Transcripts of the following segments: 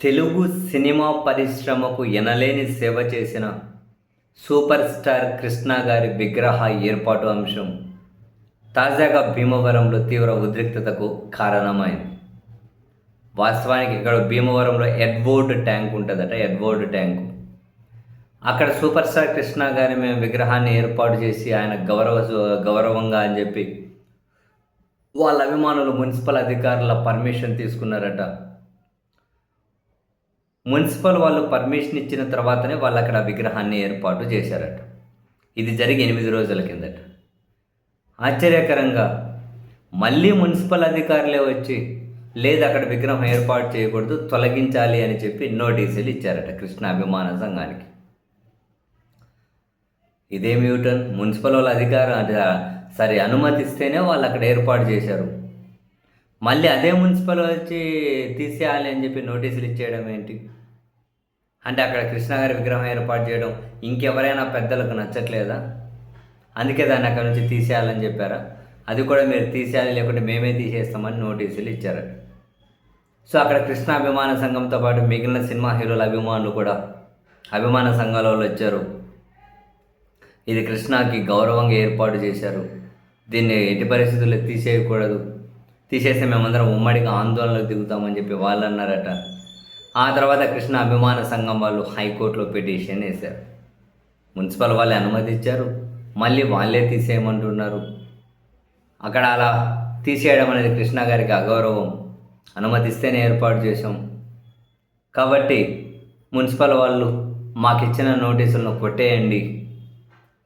Telugu cinema పరిశ్రమకు ఎనలేని సేవ చేసిన సూపర్ స్టార్ కృష్ణ గారి విగ్రహ ఏర్పాటు అంశం తాజాగా భీమవరంలో తీవ్ర ఉద్రిక్తతకు కారణమైంది. వాస్తవానికి ఇక్కడ భీమవరంలో ఎడ్వర్డ్ ట్యాంక్ ఉంటుందట. ఎడ్వర్డ్ ట్యాంకు అక్కడ సూపర్ స్టార్ కృష్ణ గారి మేము విగ్రహాన్ని ఏర్పాటు చేసి ఆయన గౌరవంగా అని చెప్పి వాళ్ళ అభిమానులు మున్సిపల్ అధికారుల పర్మిషన్ తీసుకున్నారట. మున్సిపల్ వాళ్ళు పర్మిషన్ ఇచ్చిన తర్వాతనే వాళ్ళు అక్కడ విగ్రహాన్ని ఏర్పాటు చేశారట. ఇది జరిగి 8 రోజుల కిందట. ఆశ్చర్యకరంగా మళ్ళీ మున్సిపల్ అధికారులే వచ్చి లేదు అక్కడ విగ్రహం ఏర్పాటు చేయకూడదు, తొలగించాలి అని చెప్పి నోటీసులు ఇచ్చారట కృష్ణ అభిమాన సంఘానికి. ఇదేమి యూటర్న్? మున్సిపల్ వాళ్ళ అధికారం అనుమతిస్తేనే వాళ్ళు అక్కడ ఏర్పాటు చేశారు. మళ్ళీ అదే మున్సిపల్ వచ్చి తీసేయాలి అని చెప్పి నోటీసులు ఇచ్చేయడం ఏంటి? అంటే అక్కడ కృష్ణ గారి విగ్రహం ఏర్పాటు చేయడం ఇంకెవరైనా పెద్దలకు నచ్చట్లేదా? అందుకే దాన్ని అక్కడ నుంచి తీసేయాలని చెప్పారా? అది కూడా మీరు తీసేయాలి, లేకుంటే మేమే తీసేస్తామని నోటీసులు ఇచ్చారు. సో అక్కడ కృష్ణ అభిమాన సంఘంతో పాటు మిగిలిన సినిమా హీరోల అభిమానులు కూడా అభిమాన సంఘాల వాళ్ళు వచ్చారు. ఇది కృష్ణకి గౌరవంగా ఏర్పాటు చేశారు, దీన్ని ఎట్టి పరిస్థితుల్లో తీసేయకూడదు, తీసేస్తే మేమందరం ఉమ్మడిగా ఆందోళనకు దిగుతామని చెప్పి వాళ్ళు అన్నారట. ఆ తర్వాత కృష్ణ అభిమాన సంఘం వాళ్ళు హైకోర్టులో పిటిషన్ వేశారు. మున్సిపల్ వాళ్ళే అనుమతి ఇచ్చారు, మళ్ళీ వాళ్ళే తీసేయమంటున్నారు. అక్కడ అలా తీసేయడం అనేది కృష్ణ గారికి అగౌరవం. అనుమతిస్తేనే ఏర్పాటు చేసాం కాబట్టి మున్సిపల్ వాళ్ళు మాకు ఇచ్చిన నోటీసులను కొట్టేయండి,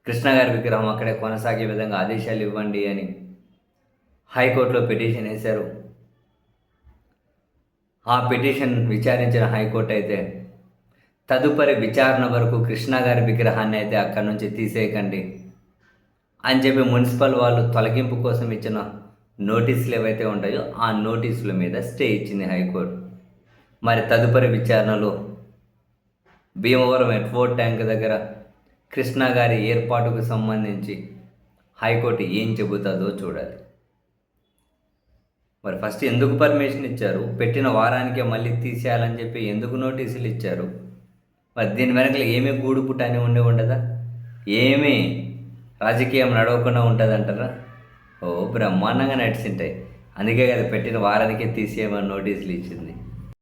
కృష్ణ గారి విగ్రహం అక్కడే కొనసాగే విధంగా ఆదేశాలు ఇవ్వండి అని హైకోర్టులో పిటిషన్ వేశారు. ఆ పిటిషన్ విచారించిన హైకోర్టు అయితే తదుపరి విచారణ వరకు కృష్ణ గారి విగ్రహాన్ని అయితే అక్కడి నుంచి తీసేయకండి అని చెప్పి మున్సిపల్ వాళ్ళు తొలగింపు కోసం ఇచ్చిన నోటీసులు ఏవైతే ఉంటాయో ఆ నోటీసుల మీద స్టే ఇచ్చింది హైకోర్టు. మరి తదుపరి విచారణలో భీమవరం ఎడ్వర్డ్ ట్యాంక్ దగ్గర కృష్ణ గారి ఏర్పాటుకు సంబంధించి హైకోర్టు ఏం చెబుతుందో చూడాలి. మరి ఫస్ట్ ఎందుకు పర్మిషన్ ఇచ్చారు? పెట్టిన వారానికే మళ్ళీ తీసేయాలని చెప్పి ఎందుకు నోటీసులు ఇచ్చారు? మరి దీని వెనకలు ఏమీ గూడు పుట్టాని ఉండదా? ఏమీ రాజకీయం నడవకుండా ఉంటుందంటారా? ఓ బ్రహ్మాండంగా నడిచింటాయి. అందుకే కదా పెట్టిన వారానికే తీసేయమని నోటీసులు ఇచ్చింది.